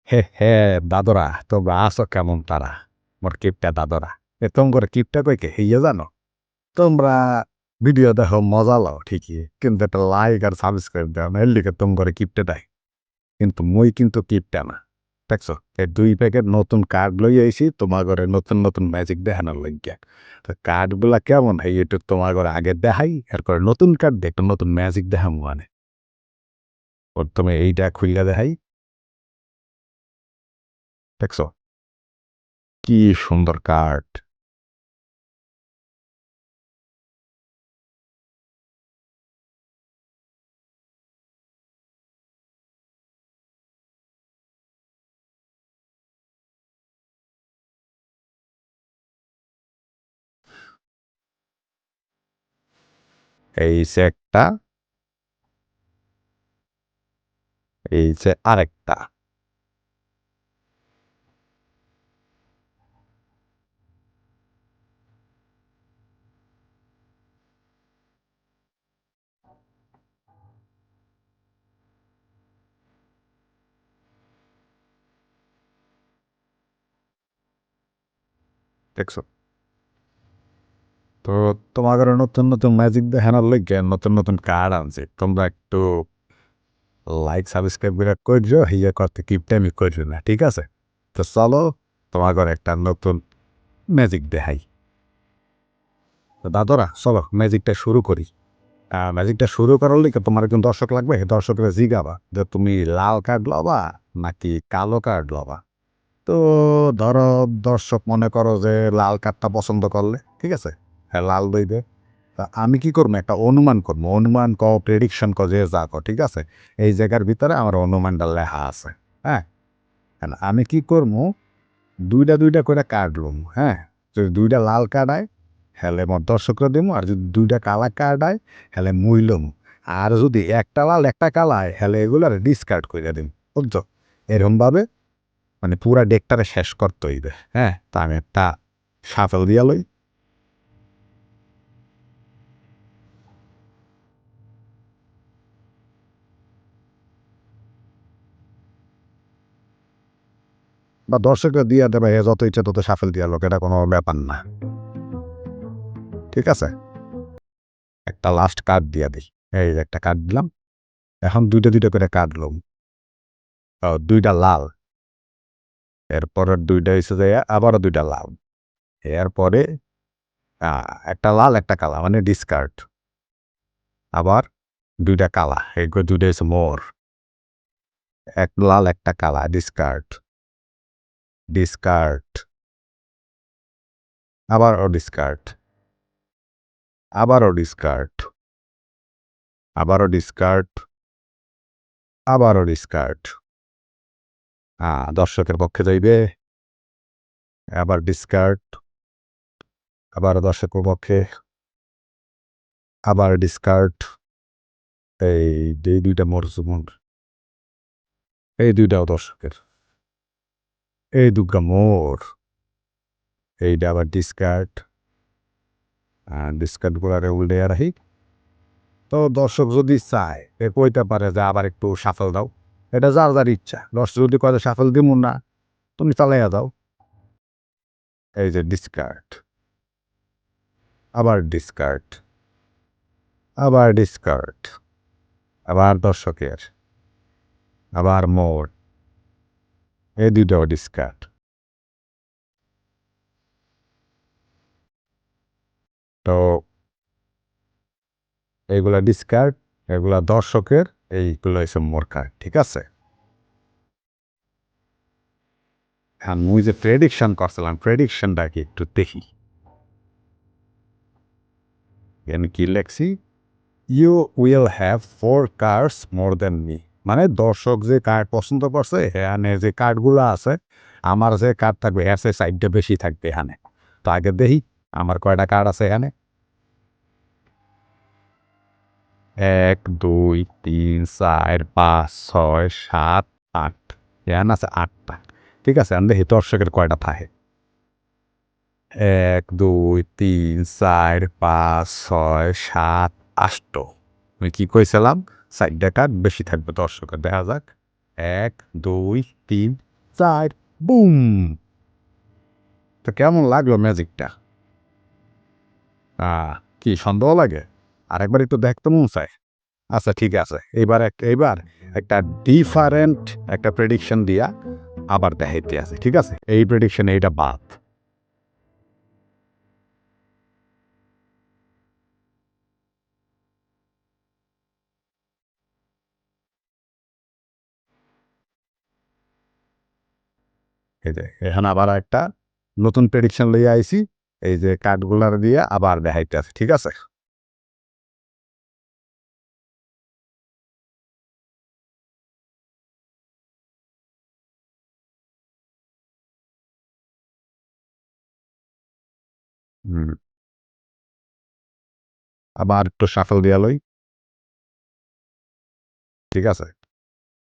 হে হে দাদরা তোমরা আছো কেমন তারা মোর কিপটা দাদরা তোম করে কিপটা কইকে হইয়া জানো তোমরা ভিডিও দেখো মজা লও ঠিকই কিন্তু একটা লাইক আর সাবস্ক্রাইব দাও না এর লিগে তোম করে কিপটা দেয় কিন্তু মই কিন্তু কিপটা না দেখছো এই 2 প্যাকেট নতুন কার্ড লই আইছি তোমার ঘরে নতুন নতুন ম্যাজিক দেখানোর লাগিয়া তো কার্ডগুলা কেমন হয় একটু তোমার ঘরে আগে দেখাই এরপর নতুন কার্ড দিয়ে একটা নতুন ম্যাজিক দেখাম মানে প্রথমে এইটা খুইলা দেখাই দেখছো কি সুন্দর কার্ড এই যে একটা এই যে আরেকটা দেখছো তো তোমাদের নতুন নতুন ম্যাজিক দেখানোর লইগে নতুন নতুন কার্ড আনছি তোমরা একটু লাইক সাবস্ক্রাইব করে করছো হিয়া করতে কিপটামি করছো না ঠিক আছে তো চলো তোমাদের একটা নতুন ম্যাজিক দেখাই তো দাদরা চলো ম্যাজিকটা শুরু করি ম্যাজিকটা শুরু করার লিগে তোমার একজন দর্শক লাগবে দর্শকরা জিগাবা যে তুমি লাল কার্ড লবা নাকি কালো কার্ড লবা তো ধরো দর্শক মনে করো যে লাল কার্ডটা পছন্দ করলে ঠিক আছে হ্যাঁ লাল দইবে তা আমি কি করবো একটা অনুমান করবো অনুমান প্রেডিকশন যে যা ঠিক আছে এই জায়গার ভিতরে আমার অনুমানটা লেখা আছে হ্যাঁ আমি কি করবো দুইটা দুইটা করে কার্ড লম হ্যাঁ যদি দুইটা লাল কার্ড আয় হেলে মোর দর্শকরা দিমু আর যদি দুইটা কালা কার্ড আয় হেলে মুই লমু আর যদি একটা লাল একটা কালা আয় হেলে এগুলার ডিসকার্ড করে দিম বুঝছো এরকমভাবে মানে পুরা ডেকটারে শেষ করতে হইবে হ্যাঁ তা আমি একটা সাফেল দিয়া লই বা দর্শকরা দিয়া দেবে এ যত ইচ্ছা তত সাফেল দিয়া লোক এটা কোনো ব্যাপার না ঠিক আছে একটা লাস্ট কার্ড দিয়া দিই এই যে একটা কার্ড দিলাম এখন দুইটা দুইটা করে কার্ড লম দুইটা লাল এরপরের দুইটা হচ্ছে যে আবারও দুইটা লাল এরপরে একটা লাল একটা কালা মানে ডিসকার্ড আবার দুইটা কালা এগুলো দুইটা হচ্ছে মোর এক লাল একটা কালা ডিসকার্ড ডিসকার্ড আবারও ডিসকার্ড আবারও ডিসকার্ড আবারও ডিসকার্ড আবারও ডিসকার্ড দর্শকের পক্ষে যাইবে আবার ডিসকার্ড আবার দর্শকের পক্ষে আবার ডিসকার্ড এই দুইটা মোর এই দুইটাও দর্শকের এই দুগা মোর এইটা আবার ডিসকার্ড ডিসকার্ড গুলারে উল্টে রাখি তো দর্শক যদি চায় কইতে পারে যে আবার একটু সাফল দাও এটা যার যার ইচ্ছা দর্শক যদি কয়ে সাফল দিব না তুমি চালাইয়া দাও এই যে ডিসকার্ড আবার ডিসকার্ড আবার ডিসকার্ড আবার দর্শকের আবার মোর এই দুইটাও ডিসকার্ড তো এইগুলা ডিসকার্ড এগুলা দর্শকের এইগুলো হচ্ছে মোর কার্ড ঠিক আছে হ্যাঁ মুই যে প্রেডিকশন করছিলাম প্রেডিকশনটা কি একটু দেখি এখানে কি লেখছি you will have 4 cards more than me মানে দর্শক যে কার্ড পছন্দ করছে এখানে যে কার্ডগুলো আছে আমার যে কার্ড থাকবে এর চেয়ে সাইডটা বেশি থাকবে এখানে তো আগে দেখি আমার কয়টা কার্ড আছে এখানে 1 2 3 4 5 6 7 8 এখানে আছে 8টা ঠিক আছে আমি দেখি দর্শকের কয়টা থাকে 1 2 3 4 5 6 7 8 আমি কি কইছিলাম সাইডটা কার্ড বেশি থাকবে দর্শকের দেখা যাক 1 2 3 4 বুম। তো কেমন লাগলো ম্যাজিকটা? কি সন্দেহ লাগে? আরেকবার একটু দেখতে মন চায়? আচ্ছা ঠিক আছে। এইবার একটা ডিফারেন্ট একটা প্রেডিকশন দিয়া আবার দেখাইতে আছে। ঠিক আছে? এই প্রেডিকশন এইটা বাদ। এই যে এখানে আবার একটা নতুন প্রেডিকশন লইয়া আইছি। এই যে কার্ডগুলার দিয়ে আবার দেখাইতে আছে। ঠিক আছে? হুম। আবার একটু শাফল দিয়া লই। ঠিক আছে?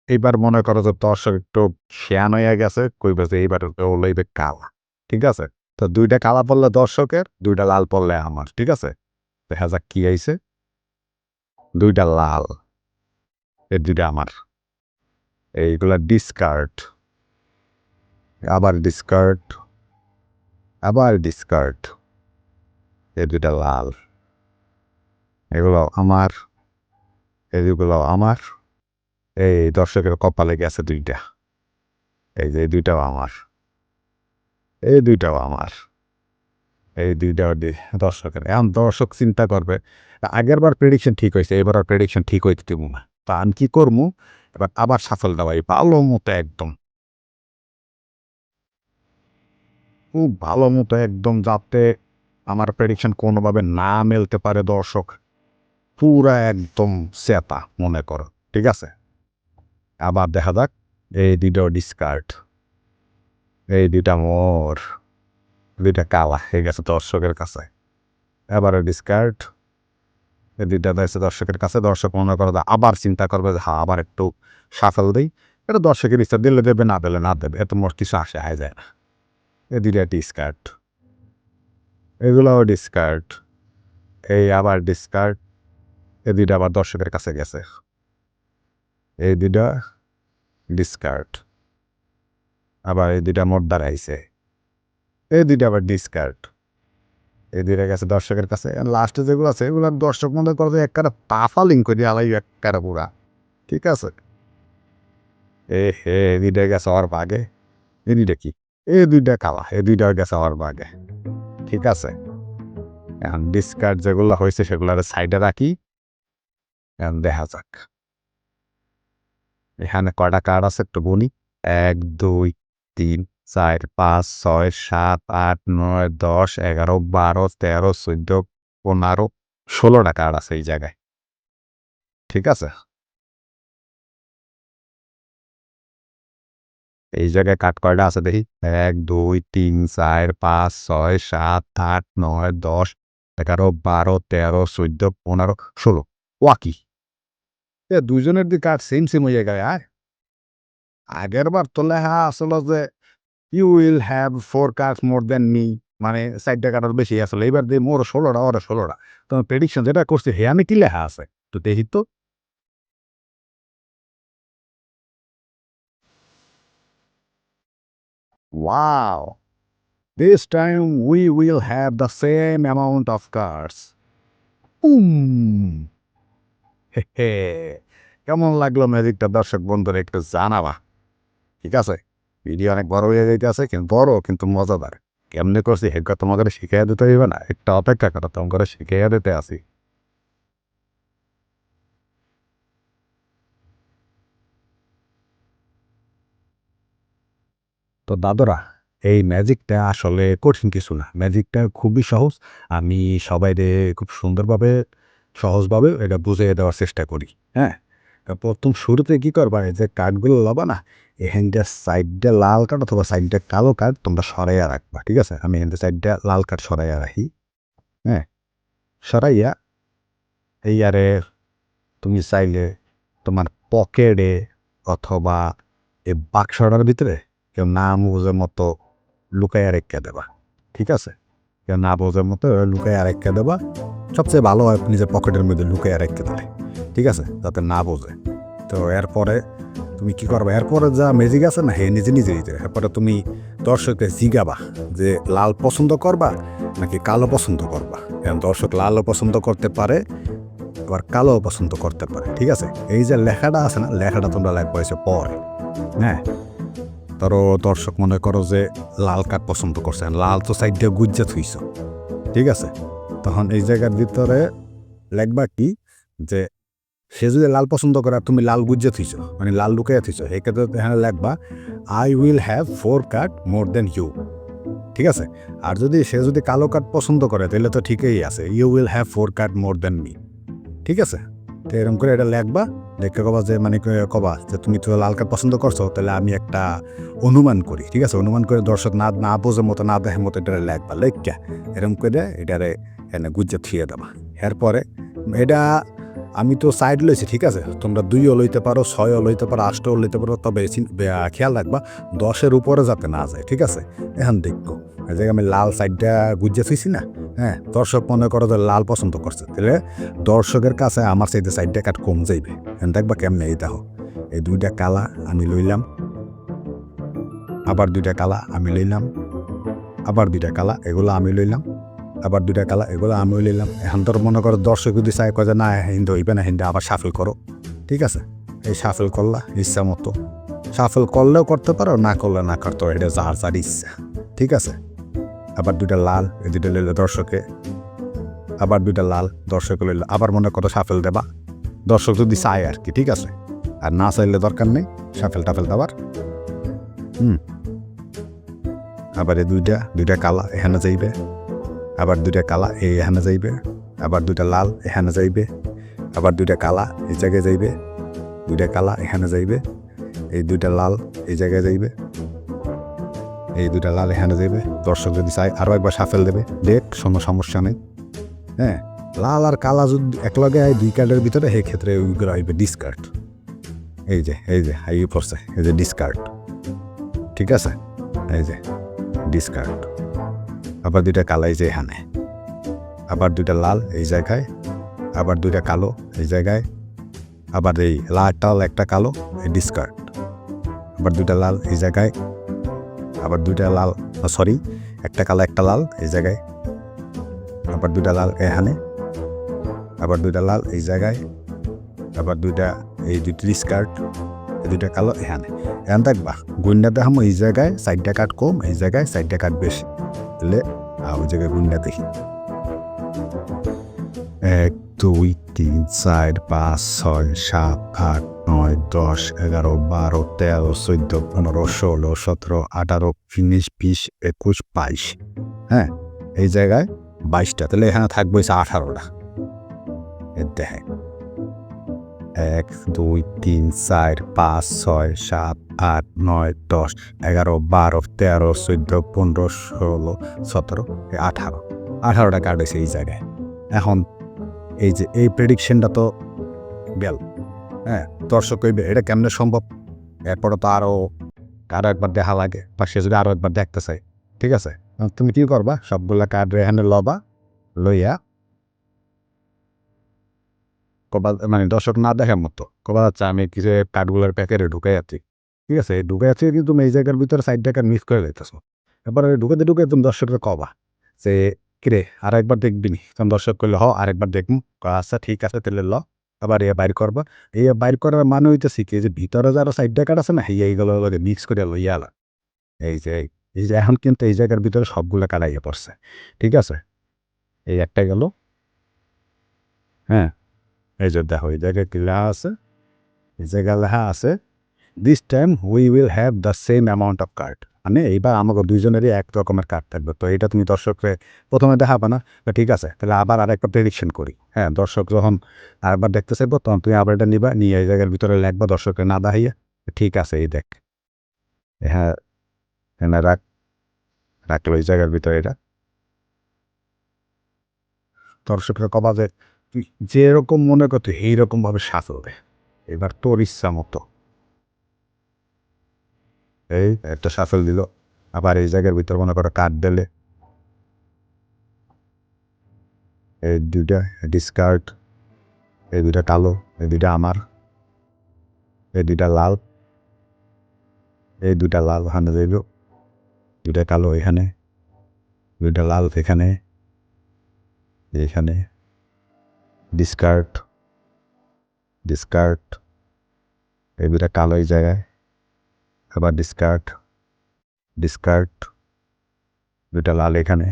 এইবার মনে করো যে দর্শক একটু শেয়ান হইয়া গেছে, কইবে যে এইবার ও লইবে কালা। ঠিক আছে? তো ২ টা কালা পড়লে দর্শকের, ২ টা লাল পড়লে আমার। ঠিক আছে? দেখা যাক কি আইছে। ২ টা লাল। এই ২ টা আমার। এইগুলা ডিসকার্ড। আবার ডিসকার্ড, আবার ডিসকার্ড। এই ২ টা লাল। এগুলো আমার, এগুলো আমার। এই দর্শকের কপালে গেছে ২ টা। এই যে এই ২ টাও আমার। এই ২ টাও আমার। এই ২ টাও দর্শকের। এখন দর্শক চিন্তা করবে, আগেরবার প্রেডিকশন ঠিক হইছে, এবার আর প্রেডিকশন ঠিক হইতে দিমু না। তা আমি কি করমু? এবার আবার শাফল দেওয়াই ভালো মতো একদম। খুব ভালো মতো একদম যাতে আমার প্রেডিকশন কোনোভাবে না মেলতে পারে দর্শক। পুরা একদম সেতা মনে করো। ঠিক আছে? আবার দেখা যাক। এই ২ টাও ডিসকার্ড। এই ২ টা মোর। ২ টা কালা হয়ে গেছে দর্শকের কাছে। এবারে ডিসকার্ড। এই ২ টা দিয়েছে দর্শকের কাছে। দর্শক মনে করো যে আবার চিন্তা করবে যে হ্যাঁ, আবার একটু শাফল দেই। এটা দর্শকের ইচ্ছা, দিলে দেবে, না দিলে না দেবে। এতে মোর কিছু আসে যায় না। এই ২ টা ডিসকার্ড। এগুলাও ডিসকার্ড। এই আবার ডিসকার্ড। এই ২ টা আবার দর্শকের কাছে গেছে। এই ২ টা ডিসকার্ড। আবার এই ২ টা মোর দ্বারা আইছে। এই ২ টা আবার ডিসকার্ড। এই ২ টা গেছে দর্শকের কাছে। লাস্টে যেগুলো আছে এগুলো দর্শক মনে করে যে একবারে পাফালিং করে আলাই একবারে পুরা। ঠিক আছে? এ হে! এই ২ টা গেছে ওর ভাগে। এই ২ টা কি? এই ২ টা কালা। এই ২ টাও গেছে ওর ভাগে। ঠিক আছে? এখন ডিসকার্ড যেগুলো হইছে সেগুলারে সাইডে রাখি। এখন দেখা যাক। এখানে কয়টা কার্ড আছে একটু গুনি। ১, ২, ৩, ৪, ৫, ৬, ৭, ৮, ৯, ১০, ১১, ১২, ১৩, ১৪, ১৫, ১৬ টা কার্ড আছে এই জায়গায়। ঠিক আছে? এই জায়গায় কার্ড কয়টা আছে দেখি। ১, ২, ৩, ৪, ৫, ৬, ৭, ৮, ৯, ১০, ১১, ১২, ১৩, ১৪, ১৫, ১৬। ওয়াকি! ২ জনের দি কার্ড সেম, সেম হইয়া গেল, আগেরবার তো লেখা আসলো যে you will have 4 cards more than me. মানে ৪ টা কার্ডের বেশি আসলে। এইবার দিয়ে মোর ১৬ টা, ওরে ১৬ টা। তো প্রেডিকশন যেটা করছি হেয়ানে কি লেখা আছে? একটু দেখি তো। Wow! This time we will have the same amount of cards. উম! হে, হে! কেমন লাগলো ম্যাজিকটা দর্শক বন্ধুরা একটু জানাবা। ঠিক আছে? ভিডিও অনেক বড় হয়ে যাইতেছে, কিন্তু বড় কিন্তু মজাদার। কেমনে করছি হেগা তোমাকে শিখাইয়া দিতে হইবে না? একটু অপেক্ষা করো, তোমাকে শিখাইয়া দিতে আছি। তো দাদরা, এই ম্যাজিকটা আসলে কঠিন কিছু না। ম্যাজিকটা খুবই সহজ। আমি সবাইরে খুব সুন্দরভাবে, সহজভাবে এটা বুঝাইয়া দেওয়ার চেষ্টা করি। হ্যাঁ? ১ম শুরুতে কি করবা, এই যে কার্ডগুলো লবা না? এখান দিয়ে সাইডটা লাল কার্ড অথবা সাইডটা কালো কার্ড তোমরা সরাইয়া রাখবা। ঠিক আছে? আমি এখান দিয়ে সাইডটা লাল কার্ড সরাইয়া রাখি। হ্যাঁ? সরাইয়া এইয়ারে তুমি চাইলে তোমার পকেটে অথবা এই বাক্সটার ভিতরে কেউ না বুঝার মতো লুকাইয়া রেখে দেবা। ঠিক আছে? কেউ না বোঝার মতো লুকাইয়া রেখে দেবা। সবচেয়ে ভালো হয় নিজের পকেটের মধ্যে লুকাইয়া রেখে দিলে। ঠিক আছে? যাতে না বোঝে। তো এরপরে তুমি কি করবা এরপরে যা ম্যাজিক আছে না হে নিজে নিজে দিতে এরপরে তুমি দর্শককে জিগাবা যে লাল পছন্দ করবা নাকি কালো পছন্দ করবা। এখন দর্শক লালও পছন্দ করতে পারে আবার কালো পছন্দ করতে পারে, ঠিক আছে। এই যে লেখাটা আছে না, লেখাটা তোমরা লিখবা হয়েছে পরে। হ্যাঁ, ধরো দর্শক মনে করো যে লাল কার্ড পছন্দ করছে, লাল তো সাইড দিয়ে গুজ্জা থুইছ, ঠিক আছে। তখন এই জায়গার ভিতরে লিখবা কি যে সে যদি লাল পছন্দ করে আর তুমি লাল গুজ্জা থুইছ, মানে লাল লুকাইয়া থুইছ, এই ক্ষেত্রে এখানে লিখবা I will have 4 card more than you, ঠিক আছে। আর সে যদি কালো কার্ড পছন্দ করে তাহলে তো ঠিকই আছে, you will have 4 card more than me, ঠিক আছে। তো এরকম করে এটা লিখবা, দেখে কবা যে মানে কবা যে তুমি তো লাল কার্ড পছন্দ করছো, তাহলে আমি একটা অনুমান করি, ঠিক আছে। অনুমান করে দর্শক না বোঝার মতো না দেখার মতো এটা লিখবা, লেখা এরকম করে এটারে এনে গুজ্জা থুয়ে দেবা। এরপরে এটা আমি তো সাইড লইছি, ঠিক আছে। তোমরা 2ও লইতে পারো, 6ও লইতে পারো, 8ও লইতে পারো, তবে খেয়াল রাখবা 10-এর উপরে যাতে না যায়, ঠিক আছে। এখন দেখো এই জায়গায় আমি লাল সাইডটা গুজ্জা থুইছি না, হ্যাঁ। দর্শক মনে করো যে লাল পছন্দ করছে, তাহলে দর্শকের কাছে আমার সাইডে সাইডটা কাট কম যাইবে। এখন দেখবা কেমনে, এই দেখো এই 2টা কালা আমি লইলাম, আবার 2টা কালা আমি লইলাম, আবার 2টা কালা এগুলো আমি লইলাম, আবার 2টা কালা এগুলো আমি লইলাম। এখন তোর মনে করো দর্শক যদি চাই কয়ে যে না হিন্দু হইবে না, হিন্দু আবার সাফল করো, ঠিক আছে। এই সাফল করলা ইচ্ছা মতো, সাফল করলেও করতে পারো, না করলে না করতে পারো, এটা যার যার ইচ্ছা, ঠিক আছে। আবার 2টা লাল, এই 2টা লইলে দর্শকে, আবার 2টা লাল দর্শকে লইলে, আবার মনে করো সাফল দেবা দর্শক যদি চায় আর কি, ঠিক আছে। আর না চাইলে দরকার নেই সাফেল টাফেল দেবার। আবার এই 2টা কালা এখানে যাইবে, আবার 2টা কালা এখানে যাইবে, আবার 2টা লাল এখানে যাইবে, আবার 2টা কালা এই জায়গায় যাইবে, 2টা কালা এখানে যাইবে, এই 2টা লাল এই জায়গায় যাইবে, এই 2টা লাল এখানে যাইবে। দর্শক যদি চায় আরও একবার সাফেল দেবে, দেখ কোনো সমস্যা নেই। হ্যাঁ, লাল আর কালা যদি একলগে হয় 2 কার্ডের ভিতরে, সেই ক্ষেত্রে ওইগুলো হইবে ডিসকার্ড। এই যে হাই পড়ছে, এই যে ডিসকার্ড, ঠিক আছে। এই যে ডিসকার্ড। আবার 2টা কালা এই যে এখানে, আবার 2টা লাল এই জায়গায়, আবার 2টা কালো এই জায়গায়, আবার এই লালটাল একটা কালো এই ডিসকার্ড, আবার 2টা লাল এই জায়গায়, আবার 2টা লাল সরি একটা কালো একটা লাল এই জায়গায়, আবার 2টা লাল এখানে, আবার 2টা লাল এই জায়গায়, আবার 2টা এই 2টি ডিসকার্ড, এই 2টা কালো এখানে। এখন দেখবা গুন্ডা দেখাম এই জায়গায় সাইডটা কাট কম, এই জায়গায় সাইডটা কাট বেশি, তাহলে ওই জায়গায় গুন্ডা দেখি 1 2 3 4 5 6 7 8 9 10 11 12 13 14 15 16 17 18 19 20 21 22, হ্যাঁ। এই জায়গায় 22টা, তাহলে এখানে থাকবে 18টা। দেখে 1 2 3 4 5 6 7 8 9 10 11 12 13 14 15 16 17 18টা কার্ড হয়েছে এই জায়গায়। এখন এই যে এই প্রেডিকশনটা তো গেল, হ্যাঁ। দর্শক কইবে এটা কেমনে সম্ভব, এরপরে তো আরও একবার দেখা লাগে, বা সে যদি আরও একবার দেখতে চাই, ঠিক আছে। তুমি কি করবা, সবগুলা কার্ড এখানে লবা, লইয়া কবা মানে দর্শক না দেখার মতো কবা যাচ্ছে আমি কিছু কার্ডগুলোর প্যাকেটে ঢুকে যাচ্ছি, ঠিক আছে। ঢুকে যাচ্ছি কিন্তু তুমি এই জায়গার ভিতরে সাইড টাকা মিস করে দিতেছো। এবার ঢুকে তুমি দর্শককে কবা যে কিরে আর একবার দেখবি নি, তখন দর্শক করলে আরেকবার দেখবো, আচ্ছা ঠিক আছে তাহলে ল, আবার বাইর করবা। এই বাইর করার মানে হইতেছি কি যে ভিতরে যারা সাইড টাকার আছে না এইগুলো মিক্স করে লইয়া আলা। এই যে এখন কিন্তু এই জায়গার ভিতরে সবগুলো কাটাইয়া পড়ছে, ঠিক আছে। এই একটা গেল, হ্যাঁ। এই যে দেখো এই জায়গায় কি লেখা আছে, এই জায়গায় লেখা আছে this time we will have the same amount of card, মানে এইবার আমাকে দুইজনেরই এক রকমের কার্ড থাকবে। তো এটা তুমি দর্শককে প্রথমে দেখাবা না, ঠিক আছে। তাহলে আবার আরেকটা প্রেডিকশন করি, হ্যাঁ। দর্শক যখন আরেকবার দেখতে চাইবো তখন তুমি আবার এটা নিবা, নিয়ে এই জায়গার ভিতরে লেখবা দর্শককে না দেখাইয়া, ঠিক আছে এই দেখ, হ্যাঁ হ্যাঁ রাখলো এই জায়গার ভিতরে এটা। দর্শককে কবা যে তুই যেরকম মনে করতো এইরকমভাবে সাজাবে, এবার তোর ইচ্ছা মতো। এই একটা সাফেল দিল, আবার এই জায়গার ভিতর মনে করো কার্ড দিলে, এই 2টা ডিসকার্ড, এই 2টা কালো, এই 2টা আমার, এই 2টা লাল, এই দুটা লাল ওখানে যাইব, দুটা কালো এখানে, দুটা লাল এখানে, এখানে ডিসকার্ড, ডিসকার্ড, এই দুটা কালো এই জায়গায়, আবার ডিসকার্ড, ডিসকার্ড, দুটা লাল এখানে,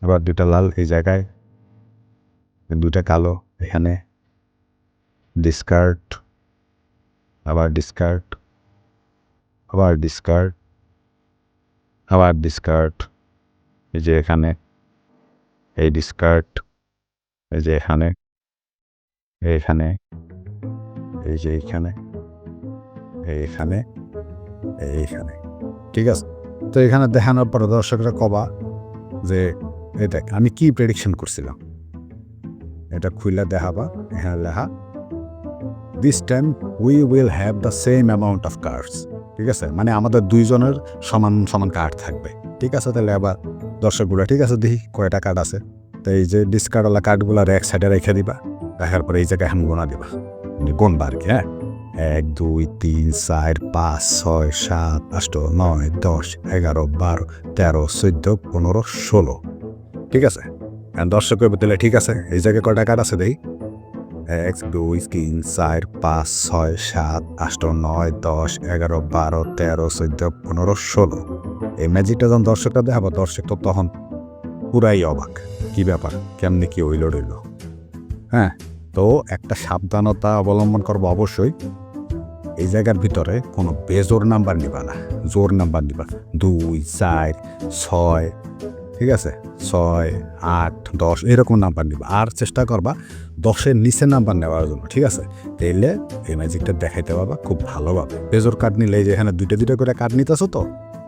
আবার দুটা লাল এই জায়গায়, দুটা কালো এখানে, ডিসকার্ড, আবার ডিসকার্ড, আবার ডিসকার্ড, আবার ডিসকার্ড, এই যে এখানে, এই ডিসকার্ড, এই যে এখানে, এইখানে, এই যে এইখানে, এইখানে, এইখানে, ঠিক আছে। তো এখানে দেখানোর পর দর্শকরা কবা যে এই দেখ আমি কি প্রেডিকশন করছিলাম, এটা খুইলা দেখাবা, এখানে লেখা this time we will have the same amount of cards, ঠিক আছে, মানে আমাদের দুইজনের সমান সমান কার্ড থাকবে, ঠিক আছে। তাহলে আবার দর্শকগুলো ঠিক আছে দেখি কয়টা কার্ড আছে, তো এই যে ডিসকার্ডওয়ালা কার্ডগুলো এক সাইডে রেখে দিবা, দেখার পরে এই জায়গায় এখন গোনা দিবা, গুনবা আর কি, হ্যাঁ 1 2 3 4 5 6 7 8 9 10 11 12 13 14 15 16, ঠিক আছে। দর্শকের বদলে ঠিক আছে এই জায়গায় কয়টা কার্ড আছে দেখি 1 2 3 4 5 6 7 8 9 10 11 12 13 14 15 16, এই ম্যাজিকটা যখন দর্শকরা দেখাবো দর্শক তো তখন পুরাই অবাক, কি ব্যাপার কেমনি কি হইল রইল। হ্যাঁ, তো একটা সাবধানতা অবলম্বন করবো অবশ্যই, এই জায়গার ভিতরে কোনো বেজোর নাম্বার নিবা না, জোর নাম্বার নিবা 2 4 6, ঠিক আছে 6 8 10 এরকম নাম্বার নিবা, আর চেষ্টা করবা 10-এর নিচে নাম্বার নেওয়ার জন্য, ঠিক আছে। তাইলে এই ম্যাজিকটা দেখাইতে পারবা খুব ভালোভাবে। বেজোর কার্ড নিলে যে এখানে দুইটা দুইটা করে কার্ড নিতেছো, তো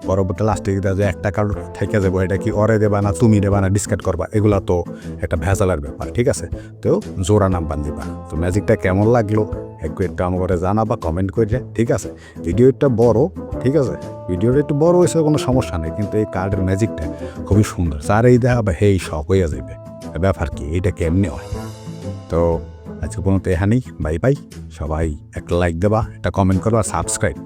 পরবর্তী লাস্টে যে একটা কার্ড থেকে যাবো, এটা কি অরে দেবা না তুমি দেবা না ডিসকার্ড করবা, এগুলা তো একটা ভেজালের ব্যাপার, ঠিক আছে। তো জোড়া নাম্বার দিবা। তো ম্যাজিকটা কেমন লাগলো একটু আমাকে জানাবা কমেন্ট করে, ঠিক আছে। ভিডিওটা বড়, ঠিক আছে, ভিডিওটা একটু বড় হয়েছে কোনো সমস্যা নেই, কিন্তু এই কার্ডের ম্যাজিকটা খুবই সুন্দর, আর এই দেখা বা হেই শখ হয়ে যাবে ব্যাপার কি এটা কেমনি হয়। তো আজকে পর্যন্ত এখানেই, বাই বাই। সবাই একটা লাইক দেবা, একটা কমেন্ট করবা, সাবস্ক্রাইব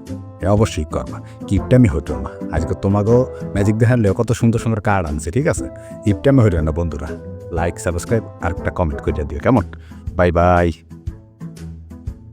অবশ্যই করবা। কিপটামি হইতো না, আজকে তোমাকেও ম্যাজিক দেখালেও কত সুন্দর সুন্দর কার্ড আনছে, ঠিক আছে। কিপটামি হইতো না বন্ধুরা, লাইক সাবস্ক্রাইব আর একটা কমেন্ট করে দিও, কেমন? Bye bye.